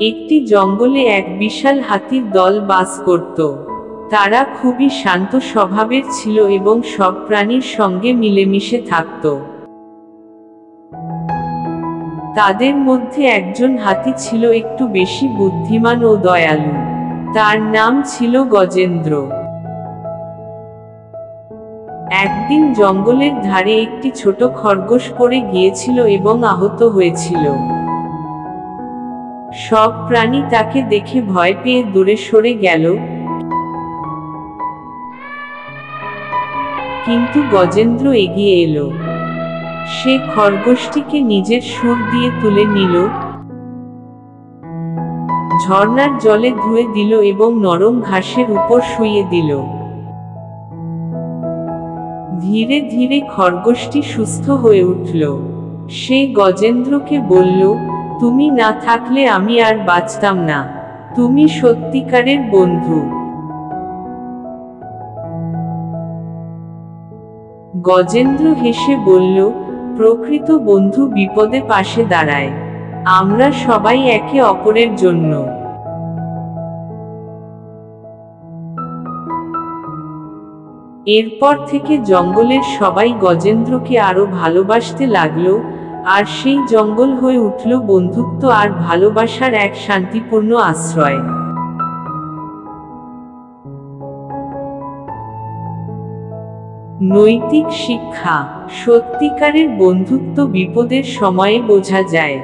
একটি জঙ্গলে এক বিশাল হাতির দল বাস করত। তারা খুবই শান্ত স্বভাবের ছিল এবং সব প্রাণীর সঙ্গে মিলেমিশে থাকত। তাদের মধ্যে একজন হাতি ছিল একটু বেশি বুদ্ধিমান ও দয়ালু। তার নাম ছিল গজেন্দ্র। একদিন জঙ্গলের ধারে একটি ছোট খরগোশ পড়ে গিয়েছিল এবং আহত হয়েছিল। সব প্রাণী তাকে দেখে ভয় পেয়ে দূরে সরে গেল, কিন্তু গজেন্দ্র এগিয়ে এলো। সে খরগোশটিকে নিজের সুর দিয়ে তুলে নিল, ঝর্ণার জলে ধুয়ে দিল এবং নরম ঘাসের উপর শুইয়ে দিল। ধীরে ধীরে খরগোশটি সুস্থ হয়ে উঠল। সে গজেন্দ্রকে বলল, তুমি না থাকলে আমি আর বাঁচতাম না। তুমি সত্যিকারের বন্ধু। গজেন্দ্র হেসে বলল, প্রকৃত বন্ধু বিপদে পাশে দাঁড়ায়। আমরা সবাই একে অপরের জন্য। এরপর থেকে জঙ্গলের সবাই গজেন্দ্রকে আরো ভালোবাসতে লাগলো, আর সেই জঙ্গল হয়ে উঠল বন্ধুত্ব আর ভালোবাসার এক শান্তিপূর্ণ আশ্রয়। নৈতিক শিক্ষা। সত্যিকারের বন্ধুত্ব বিপদের সময়ে বোঝা যায়।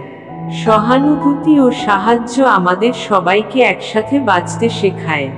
সহানুভূতি ও সাহায্য আমাদের সবাইকে একসাথে বাঁচতে শেখায়।